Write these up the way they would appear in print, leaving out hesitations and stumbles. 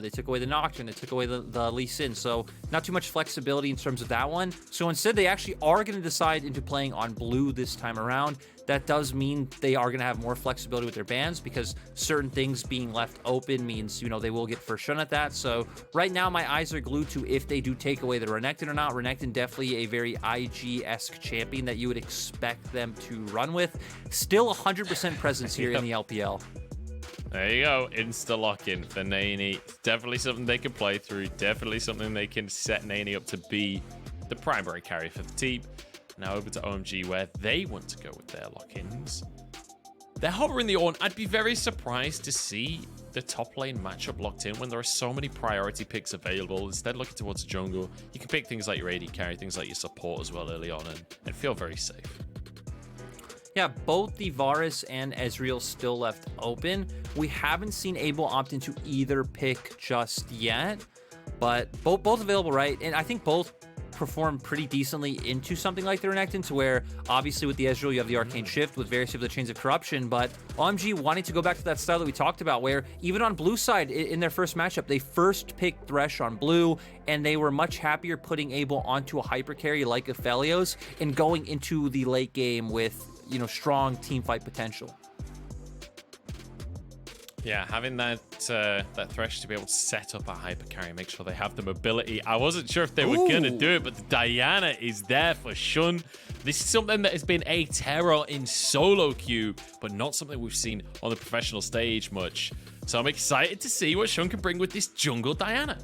They took away the Nocturne. They took away the Lee Sin. So not too much flexibility in terms of that one. So instead, they actually are going to decide into playing on blue this time around. That does mean they are going to have more flexibility with their bans because certain things being left open means, you know, they will get first shot at that. So right now, my eyes are glued to if they do take away the Renekton or not. Renekton definitely a very IG-esque champion that you would expect them to run with. Still 100% presence here in the LPL. There you go, insta lock-in for Nani. Definitely something they can play through. Definitely something they can set Nani up to be the primary carry for the team. Now over to OMG, where they want to go with their lock-ins. They're hovering the Ornn. I'd be very surprised to see the top lane matchup locked in when there are so many priority picks available. Instead, looking towards jungle, you can pick things like your AD carry, things like your support as well early on, and feel very safe. Yeah, both the Varus and Ezreal still left open. We haven't seen Abel opt into either pick just yet, but both available, right? And I think both perform pretty decently into something like the Renekton, to where obviously with the Ezreal you have the Arcane Shift with various of the Chains of Corruption, but OMG wanting to go back to that style that we talked about, where even on blue side in their first matchup, they first picked Thresh on blue, and they were much happier putting Abel onto a hyper carry like Aphelios and going into the late game with, you know, strong team fight potential. Yeah, having that Thresh to be able to set up a hyper carry, make sure they have the mobility. I wasn't sure if they were going to do it, but the Diana is there for Shun. This is something that has been a terror in solo queue, but not something we've seen on the professional stage much. So I'm excited to see what Shun can bring with this jungle Diana.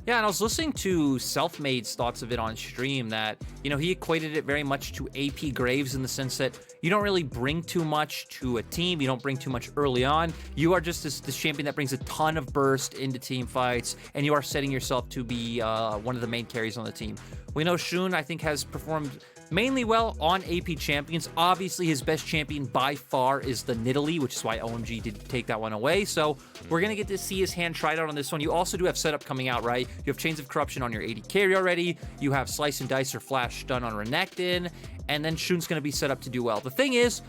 Yeah, and I was listening to Selfmade's thoughts of it on stream that, you know, he equated it very much to AP Graves in the sense that you don't really bring too much to a team. You don't bring too much early on. You are just this champion that brings a ton of burst into team fights, and you are setting yourself to be one of the main carries on the team. We know Shun, I think, has performed mainly well on AP champions. Obviously, his best champion by far is the Nidalee, which is why OMG did take that one away. So we're going to get to see his hand tried out on this one. You also do have setup coming out, right? You have Chains of Corruption on your AD carry already. You have Slice and Dice or Flash Stun on Renekton. And then Shun's going to be set up to do well. The thing is,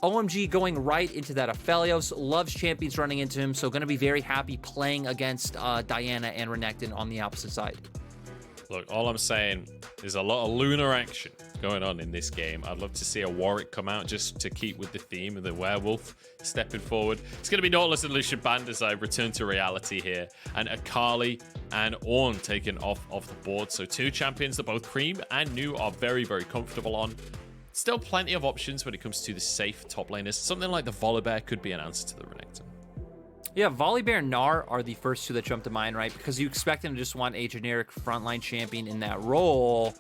OMG going right into that Aphelios, loves champions running into him, so going to be very happy playing against Diana and Renekton on the opposite side. Look, all I'm saying is a lot of lunar action going on in this game. I'd love to see a Warwick come out just to keep with the theme of the werewolf stepping forward. It's going to be Nautilus and Lucian Band as I return to reality here. And Akali and Ornn taken off the board. So two champions that both Cream and New are very, very comfortable on. Still plenty of options when it comes to the safe top laners. Something like the Volibear could be an answer to the Renekton. Yeah, Volibear and Gnar are the first two that jump to mind, right? Because you expect them to just want a generic frontline champion in that role.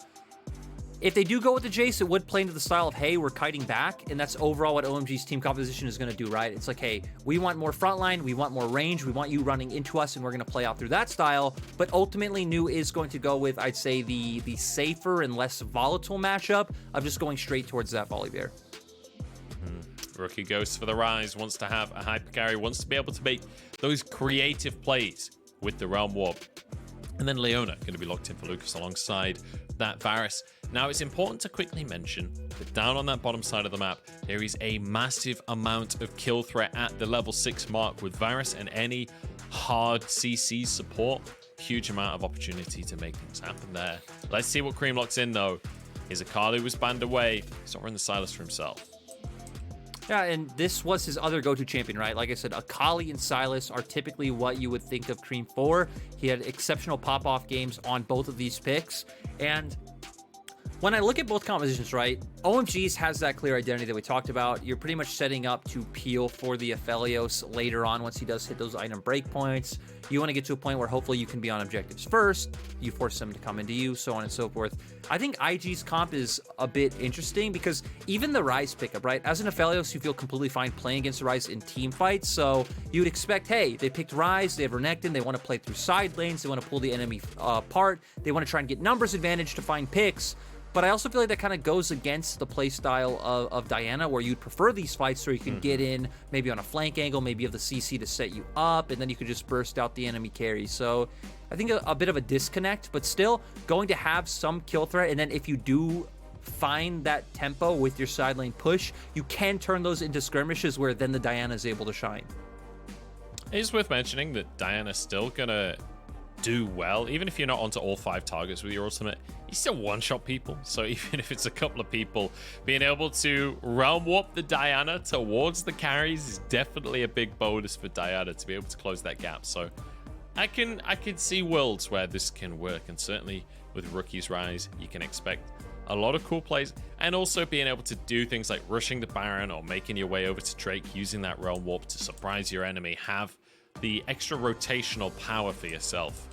If they do go with the Jace, it would play into the style of, hey, we're kiting back, and that's overall what OMG's team composition is going to do, right? It's like, hey, we want more frontline, we want more range, we want you running into us, and we're going to play out through that style. But ultimately, New is going to go with, I'd say, the safer and less volatile matchup of just going straight towards that Volibear. Rookie goes for the rise, wants to have a hyper carry, wants to be able to make those creative plays with the Realm Warp. And then Leona going to be locked in for Lucas alongside that Varus. Now, it's important to quickly mention that down on that bottom side of the map, there is a massive amount of kill threat at the level 6 mark with Varus and any hard CC support. Huge amount of opportunity to make things happen there. Let's see what Cream locks in, though. His Akali was banned away. He's not running the Silas for himself. Yeah, and this was his other go-to champion, right? Like I said, Akali and Silas are typically what you would think of Cream for. He had exceptional pop-off games on both of these picks. And when I look at both compositions, right, OMG's has that clear identity that we talked about. You're pretty much setting up to peel for the Aphelios later on once he does hit those item breakpoints. You want to get to a point where hopefully you can be on objectives first. You force them to come into you, so on and so forth. I think IG's comp is a bit interesting because even the Ryze pickup, right? As an Aphelios, you feel completely fine playing against the Ryze in team fights. So you would expect, hey, they picked Ryze, they have Renekton, they want to play through side lanes, they want to pull the enemy apart, they want to try and get numbers advantage to find picks. But I also feel like that kind of goes against the playstyle of Diana, where you'd prefer these fights where you can get in maybe on a flank angle, maybe you have the CC to set you up, and then you could just burst out the enemy carry. So I think a bit of a disconnect, but still going to have some kill threat. And then if you do find that tempo with your side lane push, you can turn those into skirmishes where then the Diana is able to shine. It is worth mentioning that Diana's still gonna do well, even if you're not onto all 5 targets with your ultimate. You still one-shot people, so even if it's a couple of people, being able to realm warp the Diana towards the carries is definitely a big bonus for Diana to be able to close that gap. So I can see worlds where this can work, and certainly with Rookie's Rise, you can expect a lot of cool plays, and also being able to do things like rushing the Baron or making your way over to Drake, using that realm warp to surprise your enemy, have the extra rotational power for yourself.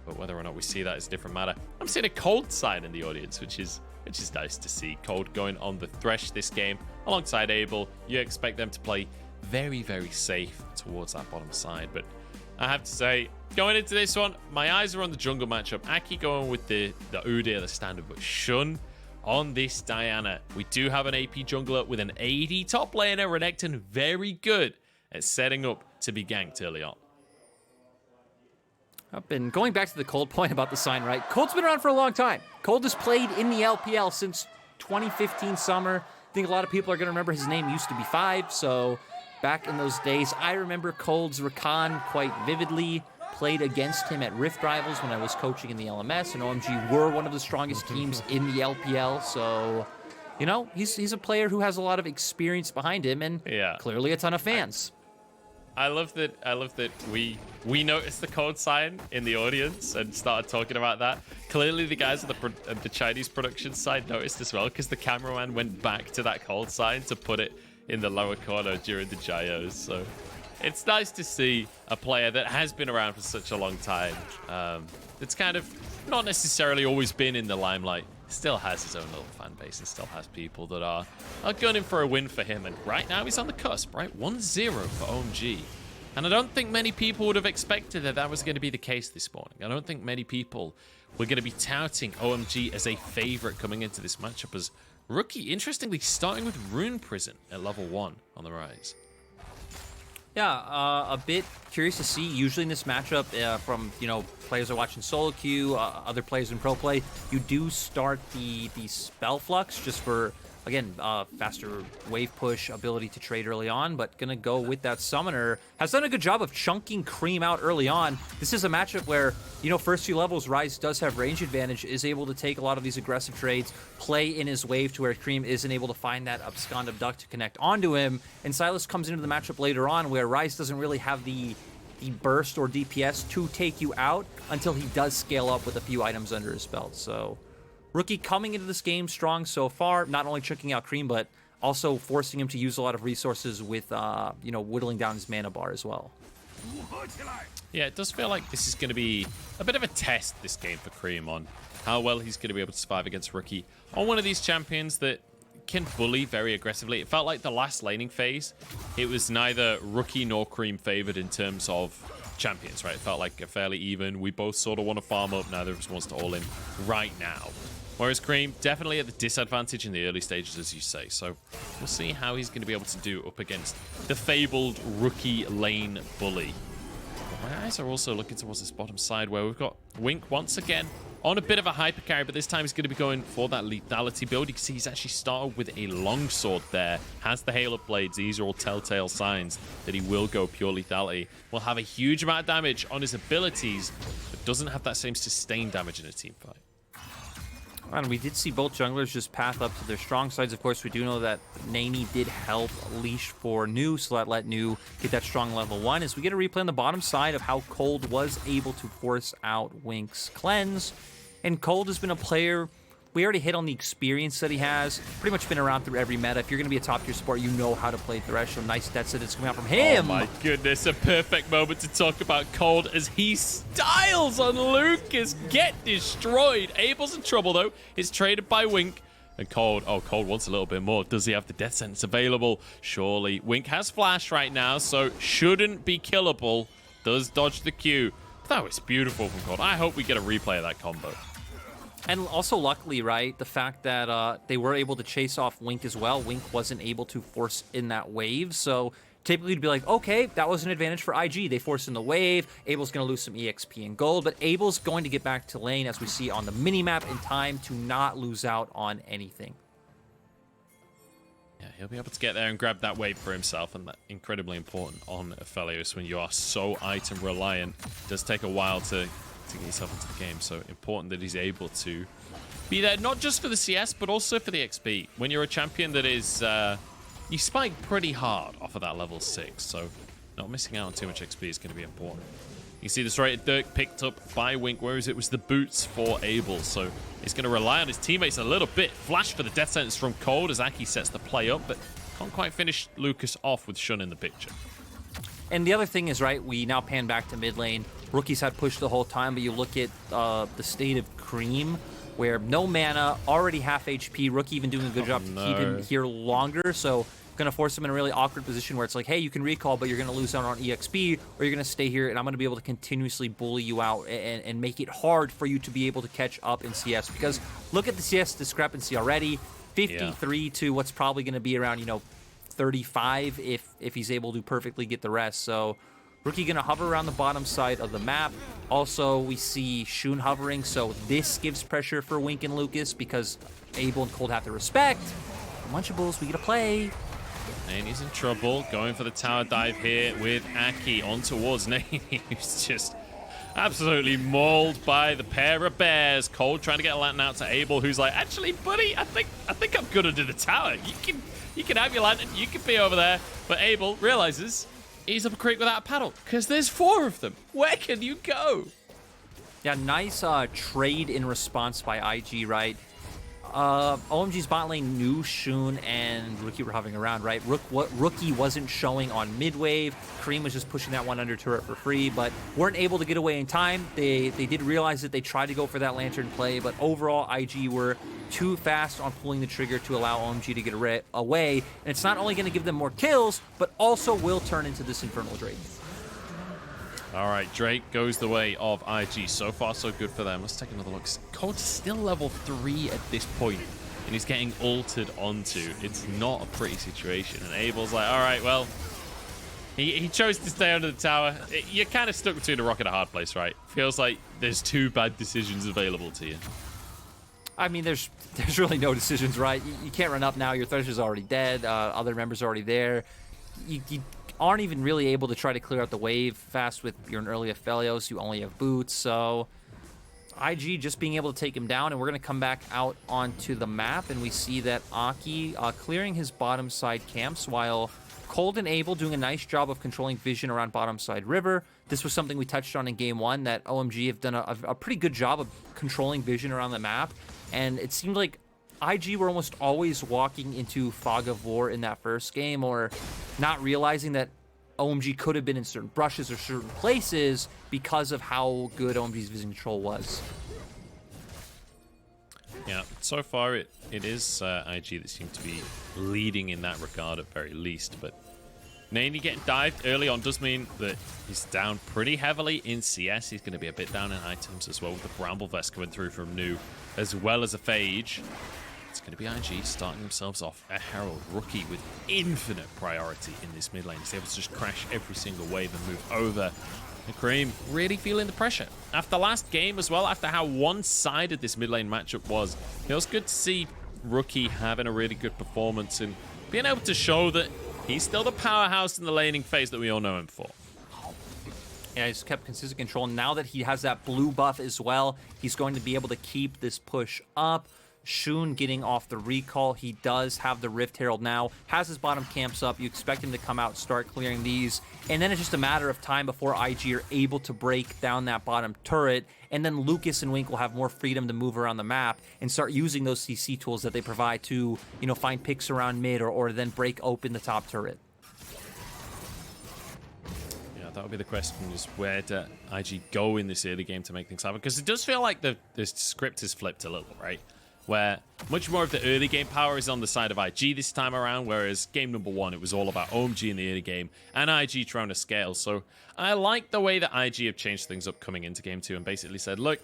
But whether or not we see that is a different matter. I'm seeing a Cold side in the audience, which is nice to see. Cold going on the Thresh this game alongside Abel. You expect them to play very, very safe towards that bottom side. But I have to say, going into this one, my eyes are on the jungle matchup. Aki going with the Udyr, the standard, but Shun on this Diana. We do have an AP jungler with an AD top laner. Renekton very good at setting up to be ganked early on. I've been going back to the Cold point about the sign, right? Cold's been around for a long time. Cold has played in the LPL since 2015 summer. I think a lot of people are going to remember his name used to be 5, so back in those days, I remember Cold's Rakan quite vividly. Played against him at Rift Rivals when I was coaching in the LMS, and OMG were one of the strongest teams in the LPL, so, you know, he's a player who has a lot of experience behind him, and clearly a ton of fans. I love that we noticed the Cold sign in the audience and started talking about that. Clearly the guys at the Chinese production side noticed as well, because the cameraman went back to that Cold sign to put it in the lower corner during the gyos. So it's nice to see a player that has been around for such a long time. It's kind of not necessarily always been in the limelight. Still has his own little fan base and still has people that are gunning for a win for him. And right now he's on the cusp, right? 1-0 for OMG. And I don't think many people would have expected that was going to be the case this morning. I don't think many people were going to be touting OMG as a favorite coming into this matchup, as Rookie, interestingly, starting with Rune Prison at level 1 on the rise. Yeah, a bit curious to see. Usually in this matchup, from players are watching solo queue, other players in pro play, you do start the spell flux just for, again, faster wave push, ability to trade early on. But gonna go with that summoner. Has done a good job of chunking Cream out early on. This is a matchup where, first few levels, Rise does have range advantage, is able to take a lot of these aggressive trades, play in his wave to where Cream isn't able to find that abscond abduct to connect onto him. And Sylas comes into the matchup later on where Rise doesn't really have the burst or DPS to take you out until he does scale up with a few items under his belt. So Rookie coming into this game strong so far, not only checking out Cream, but also forcing him to use a lot of resources with, whittling down his mana bar as well. Yeah, it does feel like this is going to be a bit of a test, this game, for Cream, on how well he's going to be able to survive against Rookie on one of these champions that can bully very aggressively. It felt like the last laning phase, it was neither Rookie nor Cream favored in terms of champions, right? It felt like a fairly even. We both sort of want to farm up. Neither of us wants to all in right now. Whereas Cream, definitely at the disadvantage in the early stages, as you say. So we'll see how he's going to be able to do up against the fabled Rookie lane bully. But my eyes are also looking towards this bottom side where we've got Wink once again on a bit of a hyper carry, but this time he's going to be going for that lethality build. You can see he's actually started with a longsword there. Has the hail of blades. These are all telltale signs that he will go pure lethality. Will have a huge amount of damage on his abilities, but doesn't have that same sustained damage in a team fight. And we did see both junglers just path up to their strong sides. Of course, we do know that Nani did help leash for Nu, so that let Nu get that strong level 1. As we get a replay on the bottom side of how Cold was able to force out Wink's cleanse. And Cold has been a player, we already hit on the experience that he has. Pretty much been around through every meta. If you're going to be a top-tier support, you know how to play Thresh. So nice stats that it's coming out from him. Oh my goodness, a perfect moment to talk about Cold as he styles on Lucas. Get destroyed. Abel's in trouble, though. It's traded by Wink. And Cold wants a little bit more. Does he have the death sentence available? Surely. Wink has flash right now, so shouldn't be killable. Does dodge the Q. That was beautiful from Cold. I hope we get a replay of that combo. And also, luckily, right, the fact that they were able to chase off Wink as well. Wink wasn't able to force in that wave. So typically to be like, okay, that was an advantage for IG. They forced in the wave. Abel's going to lose some EXP and gold. But Abel's going to get back to lane, as we see on the minimap, in time to not lose out on anything. Yeah, he'll be able to get there and grab that wave for himself, and that's incredibly important on Aphelios when you are so item reliant. It does take a while to get yourself into the game, so important that he's able to be there, not just for the CS, but also for the XP. When you're a champion that is, you spike pretty hard off of that level 6, so not missing out on too much XP is going to be important. You see the straight Dirk picked up by Wink, whereas it was the boots for Abel. So he's going to rely on his teammates a little bit. Flash for the death sentence from Cold as Aki sets the play up, but can't quite finish Lucas off with Shun in the picture. And the other thing is, right, we now pan back to mid lane. Rookie's had push the whole time, but you look at the state of Cream, where no mana, already half HP. Rookie even doing a good job to keep him here longer, so going to force him in a really awkward position where it's like, hey, you can recall, but you're going to lose out on EXP, or you're going to stay here, and I'm going to be able to continuously bully you out and make it hard for you to be able to catch up in CS. Because look at the CS discrepancy already, 53 to what's probably going to be around, 35 if he's able to perfectly get the rest. So Rookie going to hover around the bottom side of the map. Also, we see Shun hovering, so this gives pressure for Wink and Lucas because Abel and Cold have to respect. Munchables, we get to play. Nane is in trouble, going for the tower dive here with Aki on towards Nane, who's just absolutely mauled by the pair of bears. Cold trying to get a lantern out to Abel, who's like, actually, buddy, I think I'm good under the tower. You can have your lantern, you can be over there. But Abel realizes he's up a creek without a paddle, because there's 4 of them. Where can you go? Yeah, nice trade in response by IG, right? OMG's bot lane knew Shun and Rookie were hovering around, right? Rookie wasn't showing on mid-wave. Kareem was just pushing that one under turret for free, but weren't able to get away in time. They did realize that they tried to go for that lantern play, but overall, IG were too fast on pulling the trigger to allow OMG to get away. And it's not only going to give them more kills, but also will turn into this Infernal Drake. All right, Drake goes the way of IG. So far, so good for them. Let's take another look. Cold's still level 3 at this point, and he's getting altered onto. It's not a pretty situation. And Abel's like, all right, well, he chose to stay under the tower. You're kind of stuck between a rock and a hard place, right? Feels like there's 2 bad decisions available to you. I mean, there's really no decisions, right? You can't run up now. Your Thresher's already dead. Other members are already there. You aren't even really able to try to clear out the wave fast with your early Aphelios. You only have boots, so IG just being able to take him down, and we're going to come back out onto the map, and we see that Aki clearing his bottom side camps, while Cold and Abel doing a nice job of controlling vision around bottom side river. This was something we touched on in game 1, that OMG have done a pretty good job of controlling vision around the map, and it seemed like IG were almost always walking into fog of war in that first game, or not realizing that OMG could have been in certain brushes or certain places because of how good OMG's vision control was. Yeah, so far it is IG that seem to be leading in that regard at very least, but Nani getting dived early on does mean that he's down pretty heavily in CS. He's going to be a bit down in items as well, with the Bramble Vest coming through from Nu, as well as a Phage. It's going to be IG starting themselves off a Herald. Rookie with infinite priority in this mid lane. He's able to just crash every single wave and move over. And Kareem really feeling the pressure. After last game as well, after how one-sided this mid lane matchup was, feels good to see Rookie having a really good performance and being able to show that he's still the powerhouse in the laning phase that we all know him for. Yeah, he's kept consistent control. Now that he has that blue buff as well, he's going to be able to keep this push up. Shun getting off the recall. He does have the Rift Herald now, has his bottom camps up. You expect him to come out, start clearing these, and then it's just a matter of time before IG are able to break down that bottom turret, and then Lucas and Wink will have more freedom to move around the map and start using those CC tools that they provide to, find picks around mid or then break open the top turret. Yeah, that would be the question, is where do IG go in this early game to make things happen? Because it does feel like the script is flipped a little, right? Where much more of the early game power is on the side of IG this time around, whereas game number 1, it was all about OMG in the early game and IG trying to scale. So I like the way that IG have changed things up coming into game 2 and basically said, look,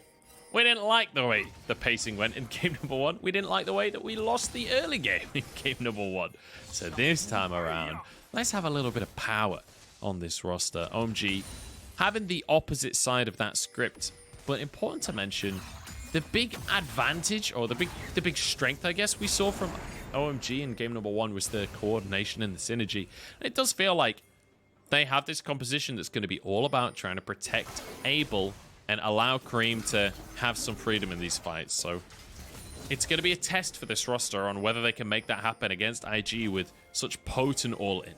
we didn't like the way the pacing went in game number 1. We didn't like the way that we lost the early game in game number 1. So this time around, let's have a little bit of power on this roster. OMG having the opposite side of that script, but important to mention, the big advantage, or the big strength, I guess, we saw from OMG in game number 1 was the coordination and the synergy. And it does feel like they have this composition that's going to be all about trying to protect Abel and allow Cream to have some freedom in these fights. So it's going to be a test for this roster on whether they can make that happen against IG with such potent all-in.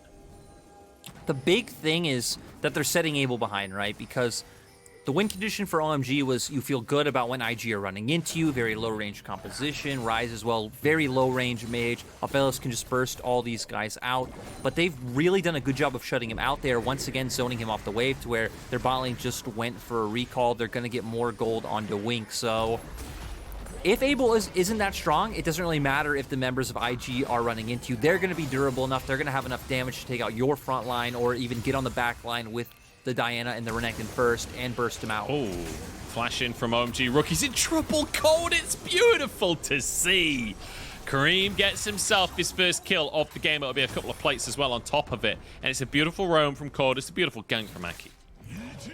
The big thing is that they're setting Abel behind, right? Because the win condition for OMG was you feel good about when IG are running into you, very low range composition, Ryze as well, very low range mage. Aphelios can just burst all these guys out, but they've really done a good job of shutting him out there, once again zoning him off the wave to where their bot lane just went for a recall. They're going to get more gold onto Wink, so if Abel isn't that strong, it doesn't really matter if the members of IG are running into you. They're going to be durable enough, they're going to have enough damage to take out your front line or even get on the back line with the Diana and the Renekton first and burst him out. Oh, flash in from OMG. Rookie's in trouble. Cold. It's beautiful to see. Kareem gets himself his first kill of the game. It'll be a couple of plates as well on top of it. And it's a beautiful roam from Cold. It's a beautiful gank from Aki.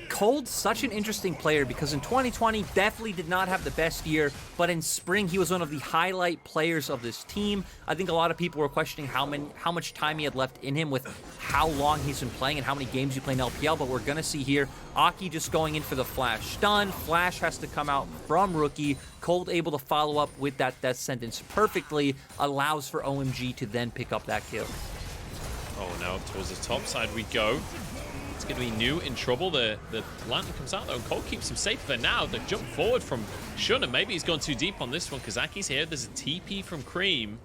Cold's such an interesting player because in 2020 definitely did not have the best year, but in spring he was one of the highlight players of this team. I think a lot of people were questioning how much time he had left in him with how long he's been playing and how many games he played in LPL, but we're going to see here Aki just going in for the flash stun. Flash has to come out from Rookie. Cold able to follow up with that death sentence perfectly, allows for OMG to then pick up that kill. Oh, now towards the top side we go. It's going to be New in trouble. The lantern comes out though, and Cold keeps him safe for now. The jump forward from Shun, and maybe he's gone too deep on this one because Aki's here. There's a TP from Cream.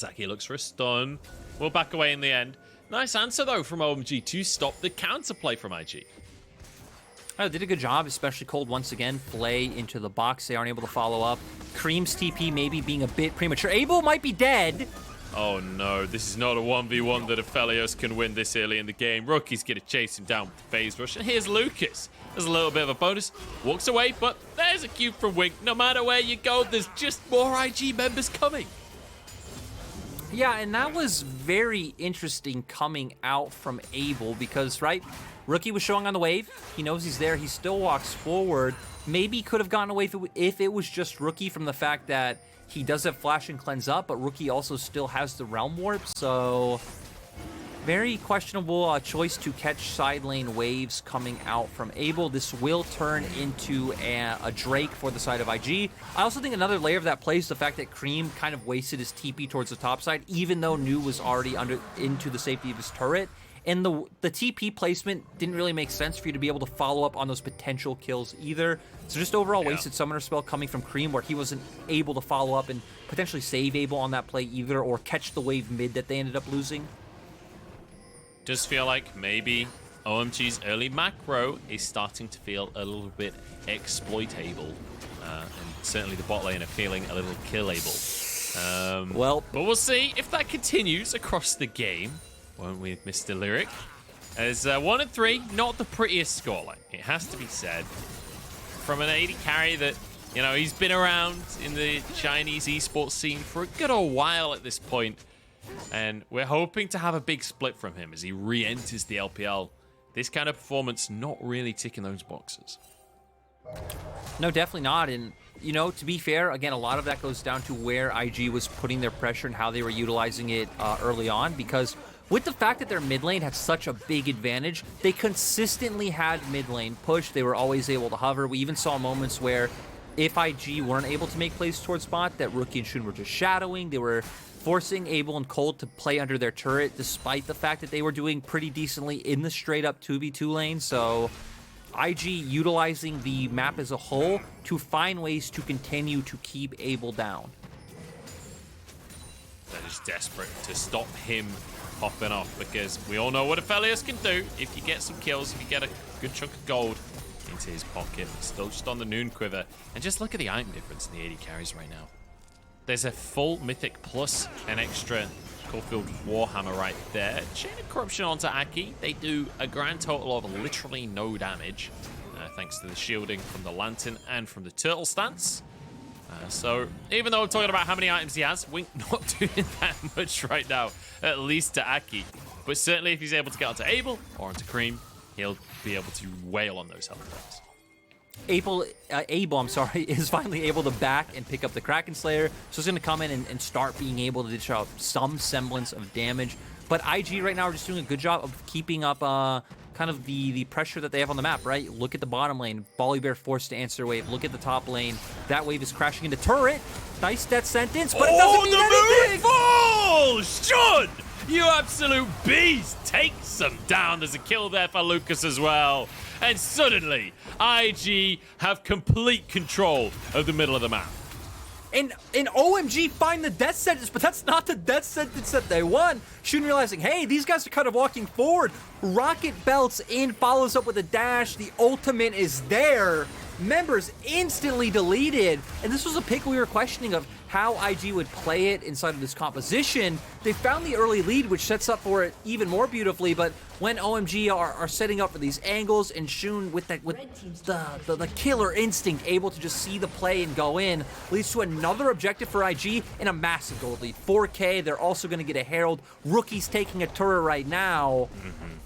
Aki looks for a stun. We'll back away in the end. Nice answer though from OMG to stop the counterplay from IG. Oh, did a good job, especially Cold once again. Play into the box. They aren't able to follow up. Cream's TP maybe being a bit premature. Abel might be dead. Oh no, this is not a 1v1 that Aphelios can win this early in the game. Rookie's going to chase him down with the phase rush. And here's Lucas. There's a little bit of a bonus. Walks away, but there's a cube from Wink. No matter where you go, there's just more IG members coming. Yeah, and that was very interesting coming out from Abel because, right, Rookie was showing on the wave. He knows he's there. He still walks forward. Maybe could have gotten away if it was just Rookie from the fact that he does have Flash and Cleanse Up, but Rookie also still has the Realm Warp, so very questionable choice to catch side lane waves coming out from Abel. This will turn into a Drake for the side of IG. I also think another layer of that play is the fact that Cream kind of wasted his TP towards the top side, even though New was already into the safety of his turret. And the TP placement didn't really make sense for you to be able to follow up on those potential kills either. So just overall wasted Summoner Spell coming from Cream where he wasn't able to follow up and potentially save Abel on that play either or catch the wave mid that they ended up losing. Does feel like maybe OMG's early macro is starting to feel a little bit exploitable. And certainly the bot lane are feeling a little killable. But we'll see if that continues across the game. Won't we, Mr. Lyric? As 1 and 3, not the prettiest scoreline, it has to be said. From an 80 carry that, you know, he's been around in the Chinese esports scene for a good old while at this point. And we're hoping to have a big split from him as he re-enters the LPL. This kind of performance not really ticking those boxes. No, definitely not. And, you know, to be fair, again, a lot of that goes down to where IG was putting their pressure and how they were utilizing it early on, because with the fact that their mid lane had such a big advantage, they consistently had mid lane push. They were always able to hover. We even saw moments where if IG weren't able to make plays towards bot, that Rookie and Shun were just shadowing. They were forcing Abel and Cold to play under their turret, despite the fact that they were doing pretty decently in the straight-up 2v2 lane. So IG utilizing the map as a whole to find ways to continue to keep Abel down. That is desperate to stop him popping off, because we all know what Aphelios can do if you get some kills, if you get a good chunk of gold into his pocket. Still just on the Noon Quiver. And just look at the item difference in the 80 carries right now. There's a full Mythic plus an extra Caulfield Warhammer right there. Chain of Corruption onto Aki. They do a grand total of literally no damage, thanks to the shielding from the Lantern and from the Turtle stance. So even though I'm talking about how many items he has, Wink not doing that much right now, at least to Aki. But certainly if he's able to get onto Abel or onto Cream, he'll be able to wail on those health points. Abel, I'm sorry, is finally able to back and pick up the Kraken Slayer. So he's going to come in and start being able to dish out some semblance of damage. But IG right now are just doing a good job of keeping up kind of the pressure that they have on the map, right? Look at the bottom lane. Bear forced to answer wave. Look at the top lane. That wave is crashing into turret. Nice death sentence, but it doesn't mean anything! Oh, Shun! You absolute beast! Takes him down. There's a kill there for Lucas as well. And suddenly, IG have complete control of the middle of the map. And OMG find the death sentence, but that's not the death sentence that they want. Shun realizing, hey, these guys are kind of walking forward. Rocket belts in, follows up with a dash. The ultimate is there. Members instantly deleted. And this was a pick we were questioning of how IG would play it inside of this composition. They found the early lead, which sets up for it even more beautifully. But when OMG are setting up for these angles, and Shun with the killer instinct, able to just see the play and go in, leads to another objective for IG and a massive gold lead. 4K, they're also going to get a Herald. Rookie's taking a turret right now.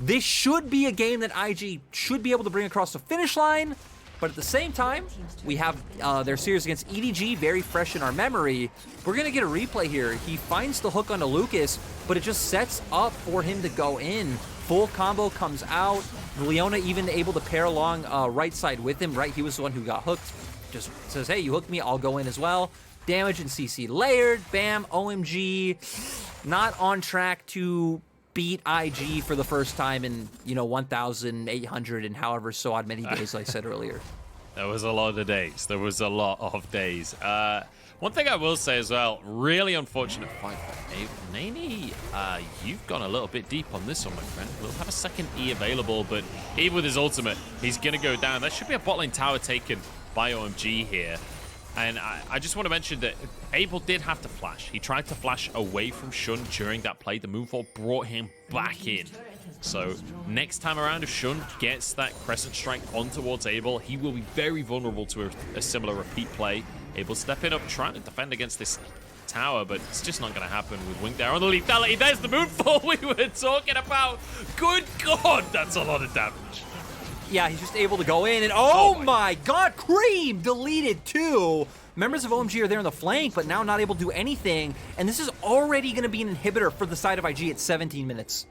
This should be a game that IG should be able to bring across the finish line. But at the same time, we have their series against EDG very fresh in our memory. We're going to get a replay here. He finds the hook onto Lucas, but it just sets up for him to go in. Full combo comes out. Leona even able to pair along right side with him, right? He was the one who got hooked. Just says, hey, you hooked me, I'll go in as well. Damage and CC layered. Bam, OMG. Not on track to beat IG for the first time in, 1,800 and however so odd many days, like I said earlier. There was a lot of days. There was a lot of days. One thing I will say as well, really unfortunate fight for Abel. Nani, you've gone a little bit deep on this one, my friend. We'll have a second E available, but even with his ultimate, he's going to go down. There should be a bot lane tower taken by OMG here. And I just want to mention that Abel did have to flash. He tried to flash away from Shun during that play. The moonfall brought him back in. So next time around, if Shun gets that Crescent Strike on towards Abel, he will be very vulnerable to a similar repeat play. Abel stepping up, trying to defend against this tower, but it's just not going to happen with Wink there on the lethality. There's the moonfall we were talking about. Good God, that's a lot of damage. Yeah, he's just able to go in, and oh my God, Cream deleted too. Members of OMG are there in the flank, but now not able to do anything, and this is already going to be an inhibitor for the side of IG at 17 minutes.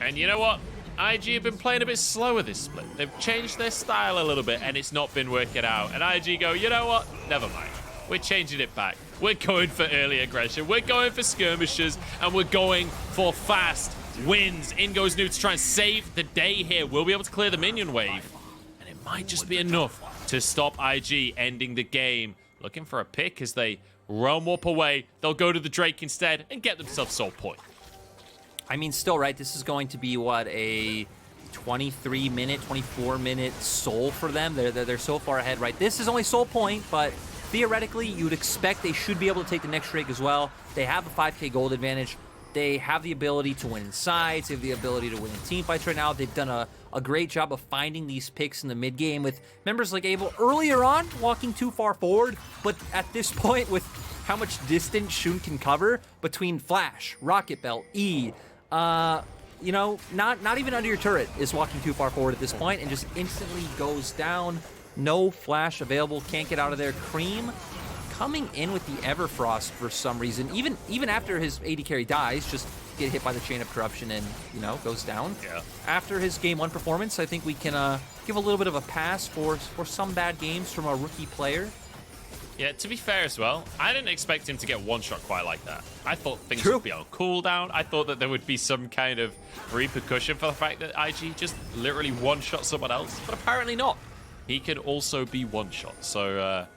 And you know what? IG have been playing a bit slower this split. They've changed their style a little bit, and it's not been working out. And IG go, you know what? Never mind. We're changing it back. We're going for early aggression. We're going for skirmishes, and we're going for fast wins. In goes New to try and save the day here. We'll be able to clear the minion wave, and it might just be enough to stop IG ending the game. Looking for a pick as they realm warp away. They'll go to the Drake instead and get themselves soul point. I mean, still, right, this is going to be, what, a 23-minute, 24-minute soul for them. They're so far ahead, right? This is only soul point, but theoretically, you'd expect they should be able to take the next Drake as well. They have a 5K gold advantage. They have the ability to win in sides. They have the ability to win in team fights right now. They've done a great job of finding these picks in the mid game with members like Abel earlier on walking too far forward. But at this point, with how much distance Shun can cover between Flash, Rocket Belt, E, not even under your turret is walking too far forward at this point and just instantly goes down. No Flash available. Can't get out of there. Cream coming in with the Everfrost for some reason, even after his AD carry dies, just get hit by the Chain of Corruption and, goes down. Yeah. After his Game 1 performance, I think we can give a little bit of a pass for some bad games from a rookie player. Yeah, to be fair as well, I didn't expect him to get one-shot quite like that. I thought things True. would be on cooldown. I thought that there would be some kind of repercussion for the fact that IG just literally one-shot someone else, but apparently not. He can also be one-shot, so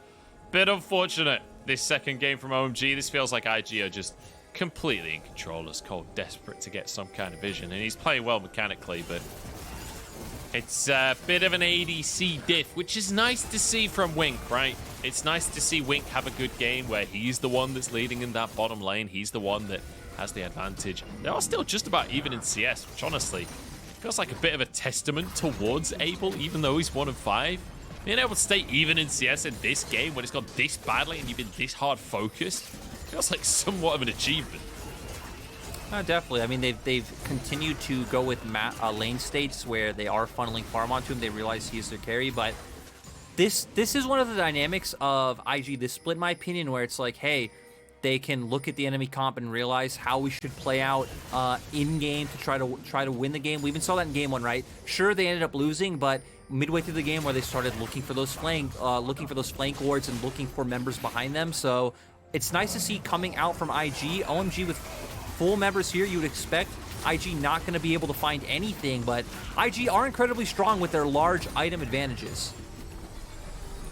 bit unfortunate, this second game from OMG. This feels like IG are just completely in control as Cole, desperate to get some kind of vision. And he's playing well mechanically, but it's a bit of an ADC diff, which is nice to see from Wink, right? It's nice to see Wink have a good game where he's the one that's leading in that bottom lane. He's the one that has the advantage. They are still just about even in CS, which honestly feels like a bit of a testament towards Abel, even though he's 1 of 5. Being able to stay even in CS in this game when it's gone this badly and you've been this hard focused feels like somewhat of an achievement. Definitely. I mean, they've continued to go with lane states where they are funneling farm onto him. They realize he's their carry, but This is one of the dynamics of IG this split, in my opinion, where it's like, hey, they can look at the enemy comp and realize how we should play out in game to try to win the game. We even saw that in game 1, right? Sure, they ended up losing, but midway through the game where they started looking for those flank wards and looking for members behind them. So it's nice to see coming out from IG. OMG with full members here, you would expect IG not going to be able to find anything, but IG are incredibly strong with their large item advantages.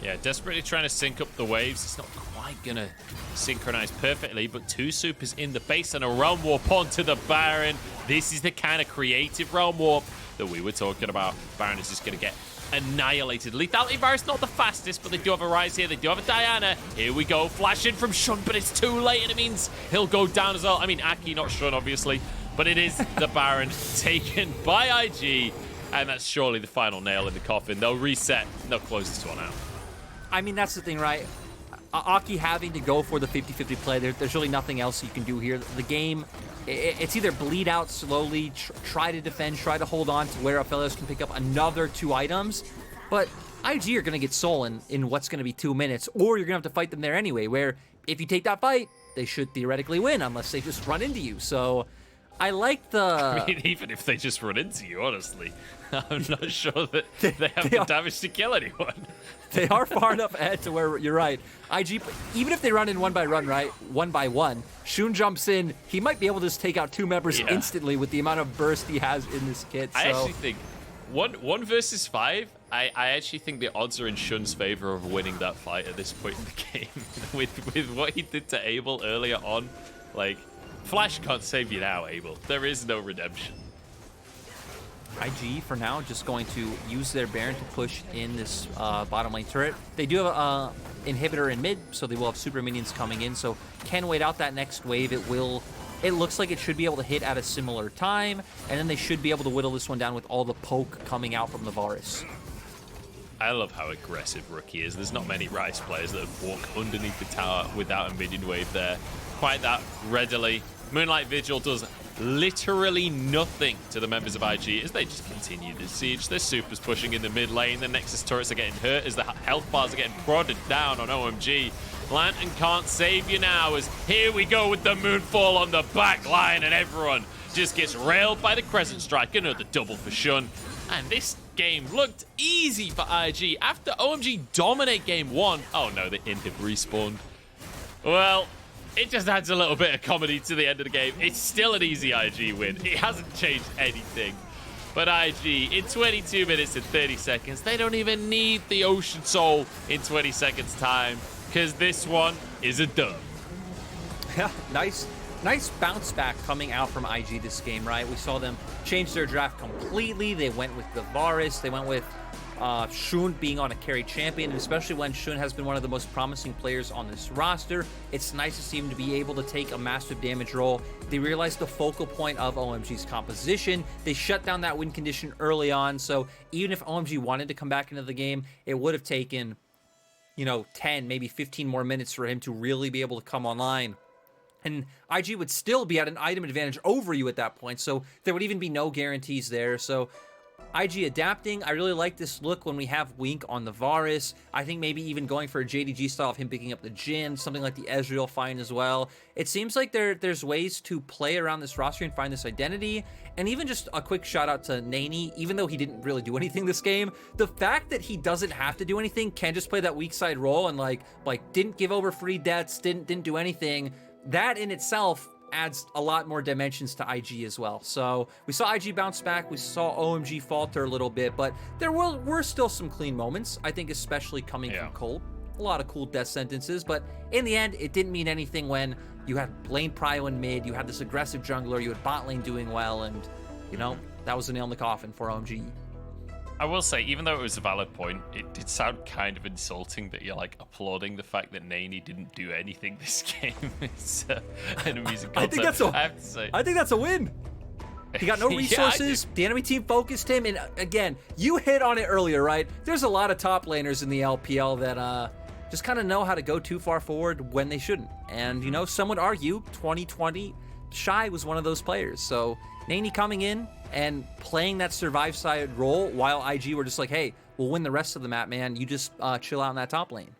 Yeah, desperately trying to sync up the waves. It's not quite going to synchronize perfectly, but 2 supers in the base and a realm warp onto the Baron. This is the kind of creative realm warp that we were talking about. Baron is just going to get annihilated. Lethality Virus not the fastest, but they do have a Rise here. They do have a Diana. Here we go. Flash in from Shun, but it's too late, and it means he'll go down as well. I mean, Aki, not Shun, obviously, but it is the Baron taken by IG, and that's surely the final nail in the coffin. They'll reset, and they'll close this one out. I mean, that's the thing, right? Aki having to go for the 50-50 play, there's really nothing else you can do here. The game, it's either bleed out slowly, try to defend, try to hold on to where Aphelios can pick up another 2 items, but IG are going to get soul in what's going to be 2 minutes, or you're going to have to fight them there anyway, where if you take that fight, they should theoretically win, unless they just run into you. So I like the... I mean, even if they just run into you, honestly, I'm not sure that they have the damage to kill anyone. They are far enough ahead to where you're right. IG, even if they run in one by one, Shun jumps in. He might be able to just take out 2 members instantly with the amount of burst he has in this kit. So. I actually think 1 versus 5. I actually think the odds are in Shun's favor of winning that fight at this point in the game. with what he did to Abel earlier on, like Flash can't save you now, Abel. There is no redemption. IG, for now, just going to use their Baron to push in this bottom lane turret. They do have an inhibitor in mid, so they will have super minions coming in, so can wait out that next wave. It looks like it should be able to hit at a similar time, and then they should be able to whittle this one down with all the poke coming out from the Varus. I love how aggressive Rookie is. There's not many Rice players that walk underneath the tower without a minion wave there quite that readily. Moonlight Vigil does literally nothing to the members of IG as they just continue the siege. Their supers pushing in the mid lane. The Nexus turrets are getting hurt as the health bars are getting prodded down on OMG. Lantern can't save you now as here we go with the Moonfall on the back line, and everyone just gets railed by the Crescent Strike. Another double for Shun. And this game looked easy for IG after OMG dominate game 1. Oh no, the Int have respawned. Well, it just adds a little bit of comedy to the end of the game. It's still an easy IG win. It hasn't changed anything. But IG, in 22 minutes and 30 seconds, they don't even need the Ocean Soul in 20 seconds time, because this one is a dub. Yeah, nice bounce back coming out from IG this game, right? We saw them change their draft completely. They went with the Varus. They went with Shun being on a carry champion, and especially when Shun has been one of the most promising players on this roster. It's nice to see him to be able to take a massive damage role. They realized the focal point of OMG's composition. They shut down that win condition early on, so even if OMG wanted to come back into the game, it would have taken, 10, maybe 15 more minutes for him to really be able to come online. And IG would still be at an item advantage over you at that point, so there would even be no guarantees there. So IG adapting. I really like this look when we have Wink on the Varus. I think maybe even going for a JDG style of him picking up the Jhin, something like the Ezreal fine as well. It seems like there's ways to play around this roster and find this identity. And even just a quick shout out to Nani, even though he didn't really do anything this game, the fact that he doesn't have to do anything, can just play that weak side role and like didn't give over free deaths, didn't do anything, that in itself adds a lot more dimensions to IG as well. So we saw IG bounce back, we saw OMG falter a little bit, but there were still some clean moments, I think, especially coming from Colt. A lot of cool death sentences, but in the end, it didn't mean anything when you had lane prio in mid, you had this aggressive jungler, you had bot lane doing well, and, that was a nail in the coffin for OMG. I will say, even though it was a valid point, it did sound kind of insulting that you're applauding the fact that Nani didn't do anything this game. It's an amusing concept. I have to say. I think that's a win. He got no resources. The enemy team focused him, and again, you hit on it earlier, right? There's a lot of top laners in the LPL that just kind of know how to go too far forward when they shouldn't. And some would argue 2020 Shy was one of those players. So Nani coming in and playing that survive side role while IG were just like, hey, will win the rest of the map, man. You just chill out in that top lane.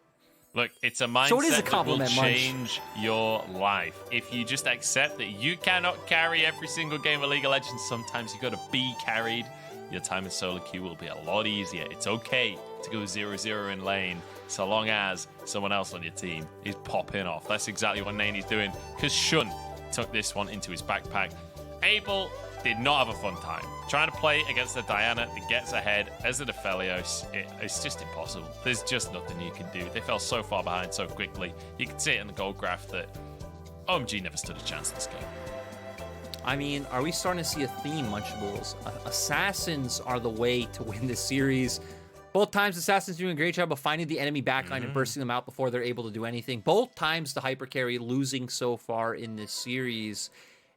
Look, it's a mindset So it is a compliment, that will change your life. If you just accept that you cannot carry every single game of League of Legends, sometimes you got to be carried. Your time in solo queue will be a lot easier. It's okay to go 0-0 in lane, so long as someone else on your team is popping off. That's exactly what Nane's doing, because Shun took this one into his backpack. Abel did not have a fun time. Trying to play against the Diana that gets ahead as the Defelios, it's just impossible. There's just nothing you can do. They fell so far behind so quickly. You can see it in the goal graph that OMG never stood a chance in this game. I mean, are we starting to see a theme, Munchables? Assassins are the way to win this series. Both times, Assassins doing a great job of finding the enemy backline and bursting them out before they're able to do anything. Both times, the hyper carry losing so far in this series.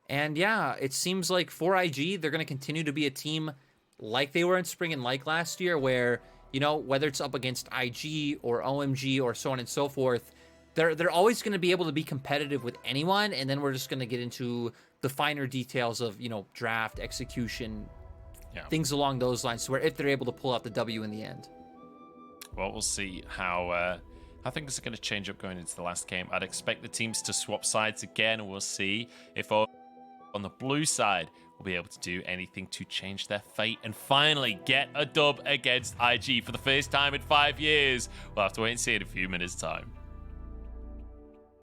And yeah, it seems like for IG, they're going to continue to be a team like they were in spring and like last year, where, you know, whether it's up against IG or OMG or so on and so forth, they're always going to be able to be competitive with anyone. And then we're just going to get into the finer details of, you know, draft, execution, things along those lines, where if they're able to pull out the W in the end. Well, we'll see how things are going to change up going into the last game. I'd expect the teams to swap sides again, and we'll see if on the blue side will be able to do anything to change their fate and finally get a dub against IG for the first time in 5 years. We'll have to wait and see in a few minutes' time.